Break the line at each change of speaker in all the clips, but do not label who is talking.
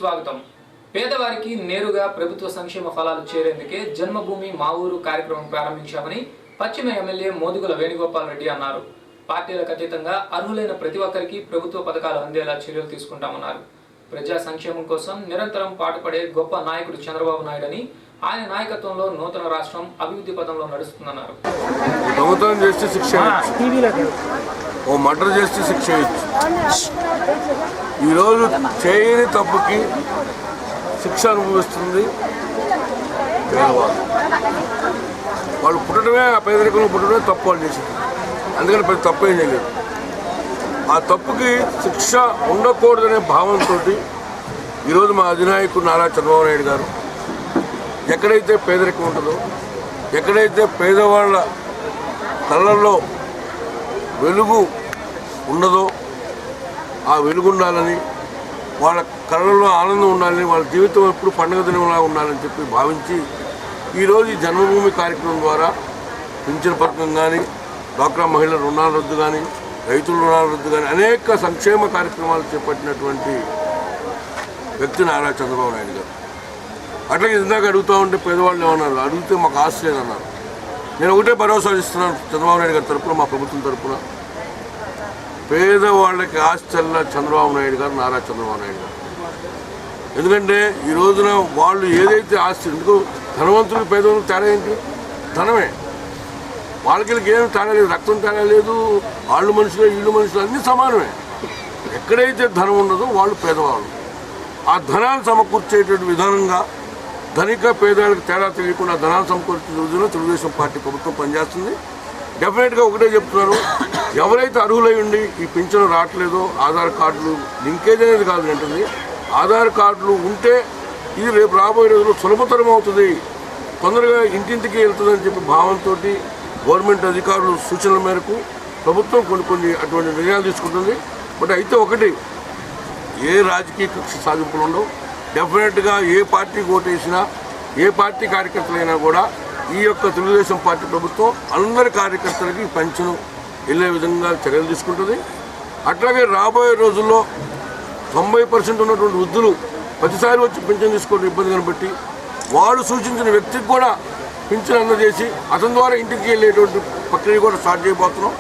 స్వాగతం. పేదవారికి నేరుగా ప్రభుత్వ సంక్షేమ ఫలాలు చేరేందుకే జన్మభూమి మా ఊరు కార్యక్రమం ప్రారంభించామని పశ్చిమ ఎమ్మెల్యే మోదుగుల వేణుగోపాల్ రెడ్డి అన్నారు. పార్టీలకు అతీతంగా అర్హులైన ప్రతి ఒక్కరికి ప్రభుత్వ పథకాలు అందేలా చర్యలు తీసుకుంటామన్నారు. ప్రజా సంక్షేమం కోసం నిరంతరం పాటుపడే గొప్ప నాయకుడు చంద్రబాబు నాయుడు అని, ఆయన నాయకత్వంలో నూతన రాష్ట్రం అభివృద్ధి పథంలో నడుస్తుందన్నారు.
దొంగతనం చేస్తే శిక్ష, ఓ మర్డర్ చేస్తే శిక్ష ఇచ్చు. ఈరోజు చేయని తప్పుకి శిక్ష అనుభవిస్తుంది పేదవాళ్ళు. వాళ్ళు పుట్టడమే, ఆ పేదరికంలో పుట్టడమే తప్పు వాళ్ళు చేసింది. అందుకని ప్రతి తప్పు ఏం చేయలేదు. ఆ తప్పుకి శిక్ష ఉండకూడదనే భావంతో ఈరోజు మా అధినాయకుడు నారా చంద్రబాబు నాయుడు గారు ఎక్కడైతే పేదరికం ఉంటుందో, ఎక్కడైతే పేదవాళ్ళ కళ్ళల్లో వెలుగు ఉండదో ఆ వెలుగు ఉండాలని, వాళ్ళ కళ్ళల్లో ఆనందం ఉండాలని, వాళ్ళ జీవితం ఎప్పుడు పండుగ దినంలా ఉండాలని చెప్పి భావించి ఈరోజు ఈ జన్మభూమి కార్యక్రమం ద్వారా పింఛన్ పథకం కానీ, డ్వాక్రా మహిళల రుణాల రద్దు కానీ, రైతుల రుణాల రద్దు కానీ అనేక సంక్షేమ కార్యక్రమాలు చేపట్టినటువంటి వ్యక్తి నారా చంద్రబాబు నాయుడు గారు. అట్లాగే ఇందాక అడుగుతూ ఉంటే పేదవాళ్ళు ఏమన్నారు, అడిగితే మాకు ఆశ లేదన్నారు. నేను ఒకటే భరోసా ఇస్తున్నాను చంద్రబాబు నాయుడు గారి తరఫున, మా ప్రభుత్వం తరఫున, పేదవాళ్ళకి ఆశల్లా చంద్రబాబు నాయుడు గారు, నారా చంద్రబాబు నాయుడు గారు. ఎందుకంటే ఈ రోజున వాళ్ళు ఏదైతే ఆస్తి, ఎందుకు ధనవంతులు పేదవాళ్ళకి తేడా ఏంటి? ధనమే. వాళ్ళకి ఏం తేడా లేదు, రక్తం తేడా లేదు, వాళ్ళు మనుషులు వీళ్ళు మనుషులు అన్నీ సమానమే. ఎక్కడైతే ధనం ఉండదో వాళ్ళు పేదవాళ్ళు. ఆ ధనాన్ని సమకూర్చేటువంటి విధానంగా ధనిక పేదవాళ్ళకి తేడా తెలియకుండా ధనాన్ని సమకూర్చే రోజున తెలుగుదేశం పార్టీ ప్రభుత్వం పనిచేస్తుంది. డెఫినెట్గా ఒకటే చెప్తున్నారు, ఎవరైతే అర్హులై ఉండి ఈ పింఛను రావట్లేదో ఆధార్ కార్డులు లింకేజ్ అనేది కాదు అంటుంది. ఆధార్ కార్డులు ఉంటే ఇది రేపు రాబోయే రోజుల్లో సులభతరం అవుతుంది, తొందరగా ఇంటింటికి వెళ్తుందని చెప్పి భావంతో గవర్నమెంట్ అధికారులు సూచనల మేరకు ప్రభుత్వం కొన్ని అటువంటి నిర్ణయాలు తీసుకుంటుంది. బట్ అయితే ఒకటి, ఏ రాజకీయ కక్ష సాధింపులు ఉండవు. డెఫినెట్గా ఏ పార్టీకి ఓటేసినా, ఏ పార్టీ కార్యకర్తలైనా కూడా ఈ యొక్క తెలుగుదేశం పార్టీ ప్రభుత్వం అందరి కార్యకర్తలకి పెన్షన్ వెళ్ళే విధంగా చర్యలు తీసుకుంటుంది. అట్లాగే రాబోయే రోజుల్లో 90% ఉన్నటువంటి వృద్ధులు ప్రతిసారి వచ్చి పింఛన్ తీసుకోవడం ఇబ్బంది కనబట్టి వాళ్ళు సూచించిన వ్యక్తికి కూడా పింఛన్ అందజేసి అతని ద్వారా ఇంటికి వెళ్ళేటువంటి ప్రక్రియ కూడా స్టార్ట్ చేయబోతున్నాం.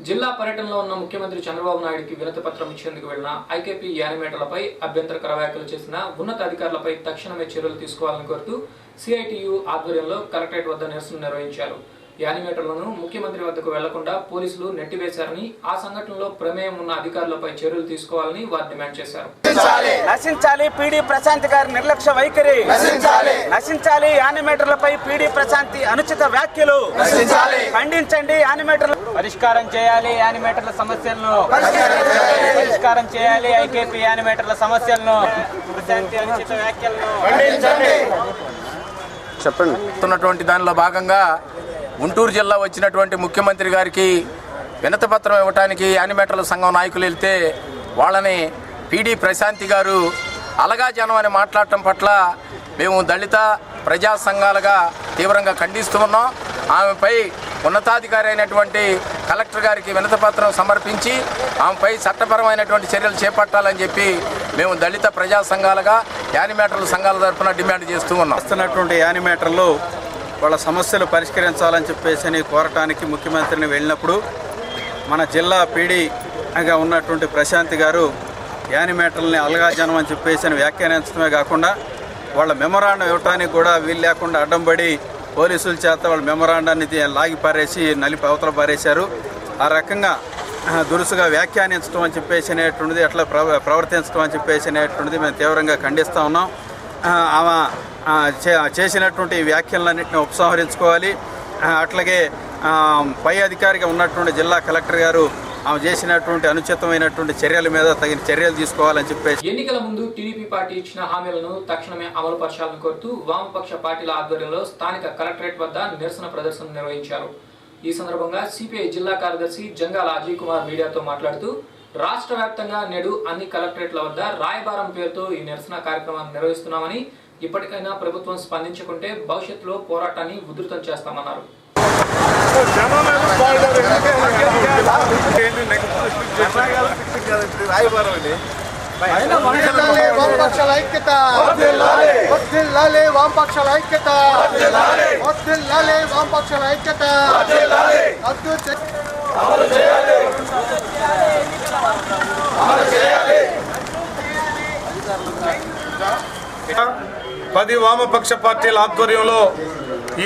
జిల్లా పర్యటనలో ఉన్న ముఖ్యమంత్రి చంద్రబాబు నాయుడుకి వినతి పత్రం ఇచ్చేందుకు వెళ్లిన ఐకేపీ యానిమేటర్లపై అభ్యంతరకర వ్యాఖ్యలు చేసిన ఉన్నత అధికారులపై తక్షణమే చర్యలు తీసుకోవాలని కోరుతూ సిఐటియు ఆధ్వర్యంలో కలెక్టరేట్ వద్ద నిరసన నిర్వహించారు. యానిమేటర్లను ముఖ్యమంత్రి వద్దకు వెళ్లకుండా పోలీసులు నెట్టివేశారని, ఆ సంఘటనలో ప్రమేయం ఉన్న అధికారులపై చర్యలు తీసుకోవాలని వారు డిమాండ్ చేశారు.
నశించాలి పీడీ ప్రశాంత్ గారి నిర్లక్ష్య వైఖరి, నశించాలి యానిమేటర్లపై పీడీ ప్రశాంతి అనుచిత వ్యాఖ్యలు, ఖండించండి యానిమేటర్లు, పరిష్కారం చేయాలి యానిమేటర్ల సమస్యలను, పరిష్కారం చేయాలి ఐకేపీ యానిమేటర్ల సమస్యలను, ప్రశాంతి అనుచిత వ్యాఖ్యలను
చెప్పండి. దానిలో భాగంగా గుంటూరు జిల్లా వచ్చినటువంటి ముఖ్యమంత్రి గారికి వినతిపత్రం ఇవ్వడానికి యానిమేటర్ల సంఘం నాయకులు వెళ్తే వాళ్ళని పీడీ ప్రశాంతి గారు అలగా జనం అని మాట్లాడటం పట్ల మేము దళిత ప్రజా సంఘాలుగా తీవ్రంగా ఖండిస్తూ ఉన్నాం. ఆమెపై ఉన్నతాధికారి అయినటువంటి కలెక్టర్ గారికి వినతిపత్రం సమర్పించి ఆమెపై చట్టపరమైనటువంటి చర్యలు చేపట్టాలని చెప్పి మేము దళిత ప్రజా సంఘాలుగా యానిమేటర్ల సంఘాల తరఫున డిమాండ్ చేస్తూ ఉన్నాం.
వస్తున్నటువంటి యానిమేటర్లు వాళ్ళ సమస్యలు పరిష్కరించాలని చెప్పేసి కోరటానికి ముఖ్యమంత్రిని వెళ్ళినప్పుడు మన జిల్లా పీడీగా ఉన్నటువంటి ప్రశాంతి గారు యానిమేటర్లని అలగాజనం అని చెప్పేసి వ్యాఖ్యానించడమే కాకుండా వాళ్ళ మెమొరాండం ఇవ్వడానికి కూడా వీలు లేకుండా అడ్డంపడి పోలీసుల చేత వాళ్ళ మెమొరాండాన్ని లాగి పారేసి నలిపి అవతల పారేశారు. ఆ రకంగా దురుసుగా వ్యాఖ్యానించడం అని చెప్పేసి అనేటువంటిది, అట్లా ప్రవర్తించడం అని చెప్పేసి అనేటువంటిది మేము తీవ్రంగా ఖండిస్తూ ఉన్నాం. ఆమె చేసినటువంటి వ్యాఖ్యలన్నింటినీ ఉపసంహరించుకోవాలి. అట్లాగే పై అధికారిగా ఉన్నటువంటి జిల్లా కలెక్టర్ గారు ఆమె చేసినటువంటి అనుచితమైనటువంటి చర్యల మీద తగిన చర్యలు తీసుకోవాలని చెప్పేసి,
ఎన్నికల ముందు టీడీపీ పార్టీ ఇచ్చిన హామీలను తక్షణమే అమలుపరచాలని కోరుతూ వామపక్ష పార్టీల ఆధ్వర్యంలో స్థానిక కలెక్టరేట్ వద్ద నిరసన ప్రదర్శన నిర్వహించారు. ఈ సందర్భంగా సిపిఐ జిల్లా కార్యదర్శి జంగాల అజయ్ కుమార్ మీడియాతో మాట్లాడుతూ, రాష్ట్ర వ్యాప్తంగా నేడు అన్ని కలెక్టరేట్ల వద్ద రాయబారం పేరుతో ఈ నిరసన కార్యక్రమాన్ని నిర్వహిస్తున్నామని, ఇప్పటికైనా ప్రభుత్వం స్పందించకుంటే భవిష్యత్తులో పోరాటాన్ని ఉధృతం చేస్తామన్నారు.
వర్ధిల్లాలి వామపక్షాల ఐక్యత, వర్ధిల్లాలి వామపక్షాల ఐక్యత, వర్ధిల్లాలి వామపక్షాల ఐక్యత.
అమలు చేయాలి.
10 వామపక్ష పార్టీల ఆధ్వర్యంలో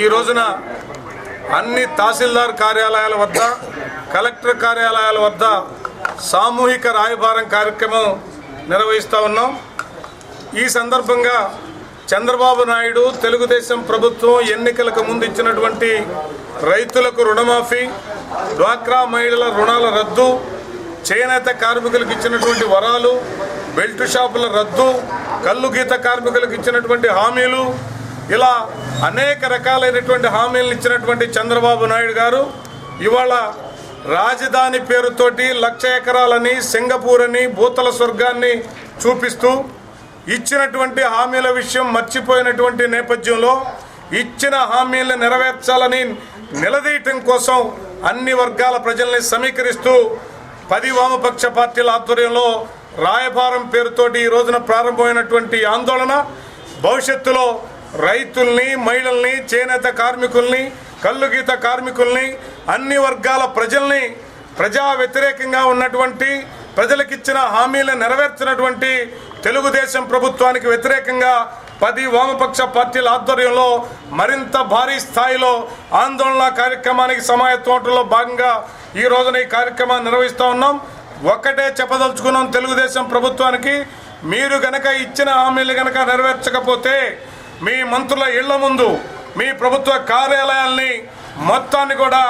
ఈ రోజున అన్ని తహసీల్దార్ కార్యాలయాల వద్ద, కలెక్టర్ కార్యాలయాల వద్ద సామూహిక రాయబారం కార్యక్రమం నిర్వహిస్తూ ఉన్నాం. ఈ సందర్భంగా చంద్రబాబు నాయుడు తెలుగుదేశం ప్రభుత్వం ఎన్నికలకు ముందు ఇచ్చినటువంటి రైతులకు రుణమాఫీ, డ్వాక్రా మహిళల రుణాల రద్దు, చేనేత కార్మికులకు ఇచ్చినటువంటి వరాలు, బెల్ట్ షాపుల రద్దు, కల్లు గీత కార్మికులకు ఇచ్చినటువంటి హామీలు, ఇలా అనేక రకాలైనటువంటి హామీలను ఇచ్చినటువంటి చంద్రబాబు నాయుడు గారు ఇవాళ రాజధాని పేరుతోటి 1,00,000 ఎకరాలని, సింగపూర్ అని, భూతల స్వర్గాన్ని చూపిస్తూ ఇచ్చినటువంటి హామీల విషయం మర్చిపోయినటువంటి నేపథ్యంలో ఇచ్చిన హామీలను నెరవేర్చాలని నిలదీయటం కోసం అన్ని వర్గాల ప్రజల్ని సమీకరిస్తూ 10 వామపక్ష పార్టీల ఆధ్వర్యంలో రాయబారం పేరుతోటి ఈ రోజున ప్రారంభమైనటువంటి ఆందోళన భవిష్యత్తులో రైతుల్ని, మహిళల్ని, చేనేత కార్మికుల్ని, కల్లు గీత కార్మికుల్ని, అన్ని వర్గాల ప్రజల్ని, ప్రజా వ్యతిరేకంగా ఉన్నటువంటి ప్రజలకిచ్చిన హామీలను నెరవేర్చినటువంటి తెలుగుదేశం ప్రభుత్వానికి వ్యతిరేకంగా 10 వామపక్ష పార్టీల ఆధ్వర్యంలో మరింత భారీ స్థాయిలో ఆందోళన కార్యక్రమానికి సమాయత్తమవడంలో భాగంగా ఈ రోజున ఈ కార్యక్రమాన్ని నిర్వహిస్తూ ఉన్నాం. ఒక్కటే చెప్పదలుచుకున్నాం తెలుగుదేశం ప్రభుత్వానికి, మీరు గనక ఇచ్చిన హామీలు గనక నెరవేర్చకపోతే మీ మంత్రుల ఇళ్ల ముందు, మీ ప్రభుత్వ కార్యాలయాల్ని మొత్తాన్ని కూడా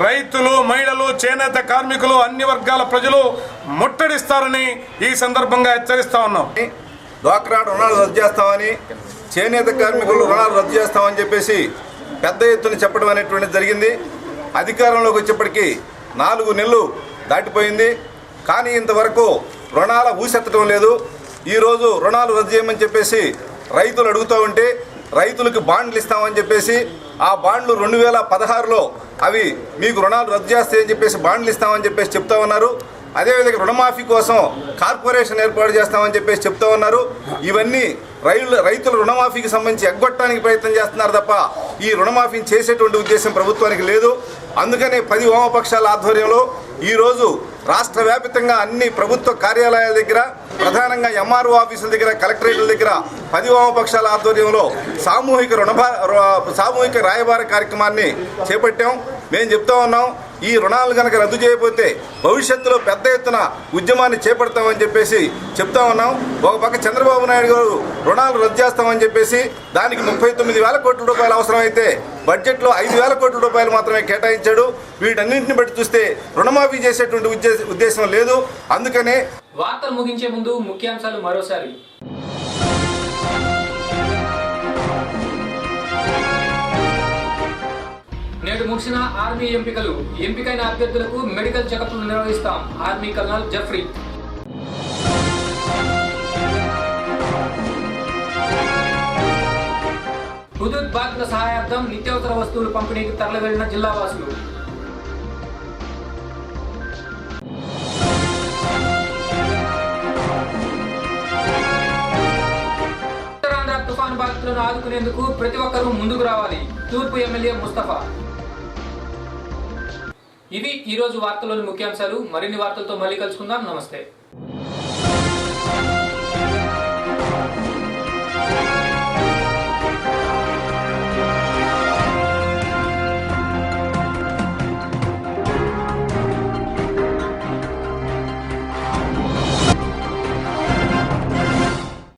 రైతులు, మహిళలు, చేనేత కార్మికులు, అన్ని వర్గాల ప్రజలు ముట్టడిస్తారని ఈ సందర్భంగా హెచ్చరిస్తా ఉన్నాం.
డ్వాక్రా రుణాలు రద్దు చేస్తామని, చేనేత కార్మికులు రుణాలు రద్దు చేస్తామని చెప్పేసి పెద్ద ఎత్తున చెప్పడం అనేటువంటిది జరిగింది. అధికారంలోకి వచ్చేప్పటికీ 4 నెలలు దాటిపోయింది. కానీ ఇంతవరకు రుణాల ఊసెత్తడం లేదు. ఈరోజు రుణాలు రద్దు చేయమని చెప్పేసి రైతులు అడుగుతూ ఉంటే రైతులకు బాండ్లు ఇస్తామని చెప్పేసి ఆ బాండ్లు 2016లో అవి మీకు రుణాలు రద్దు చేస్తాయని చెప్పేసి బాండ్లు ఇస్తామని చెప్పేసి చెప్తా ఉన్నారు. అదేవిధంగా రుణమాఫీ కోసం కార్పొరేషన్ ఏర్పాటు చేస్తామని చెప్పేసి చెప్తా ఉన్నారు. ఇవన్నీ రైతుల రుణమాఫీకి సంబంధించి ఎగ్గొట్టడానికి ప్రయత్నం చేస్తున్నారు తప్ప ఈ రుణమాఫీని చేసేటువంటి ఉద్దేశం ప్రభుత్వానికి లేదు. అందుకనే 10 వామపక్షాల ఆధ్వర్యంలో ఈరోజు రాష్ట్ర వ్యాప్తంగా అన్ని ప్రభుత్వ కార్యాలయాల దగ్గర, ప్రధానంగా ఎంఆర్ఓ ఆఫీసుల దగ్గర, కలెక్టరేట్ల దగ్గర 10 వామపక్షాల ఆధ్వర్యంలో సామూహిక రాయబార కార్యక్రమాన్ని చేపట్టాం. మేము చెప్తా ఉన్నాం, ఈ రుణాలు కనుక రద్దు చేయకపోతే భవిష్యత్తులో పెద్ద ఎత్తున ఉద్యమాన్ని చేపడతామని చెప్పేసి చెప్తా ఉన్నాం. ఒక పక్క చంద్రబాబు నాయుడు గారు రుణాలు రద్దు చేస్తామని చెప్పేసి దానికి 39,000 కోట్ల రూపాయలు అవసరమైతే బడ్జెట్లో 5,000 కోట్ల రూపాయలు మాత్రమే కేటాయించాడు. వీటన్నింటిని బట్టి చూస్తే రుణమాఫీ చేసేటువంటి ఉద్దేశం లేదు. అందుకనే
వార్తలు ముగించే ముందు ముఖ్యాంశాలు మరోసారి. నేడు ముగిసిన ఆర్మీ ఎంపికలు, ఎంపికైన అభ్యర్థులకు మెడికల్ చెకప్లు నిర్వహిస్తాం. Army colonel Jafri. హుదూద్ బాధితుల సహాయార్థం నిత్యావసర వస్తువులు పంపిణీకి తరలివెళ్లిన జిల్లా వాసులు. ఉత్తరాంధ్ర తుఫాను బాధితులను ఆదుకునేందుకు ప్రతి ఒక్కరూ ముందుకు రావాలి. తూర్పు ఎమ్మెల్యే ముస్తఫా. ఇవి ఈరోజు వార్తల్లోని ముఖ్యాంశాలు. మరిన్ని వార్తలతో మళ్ళీ కలుసుకుందాం. నమస్తే.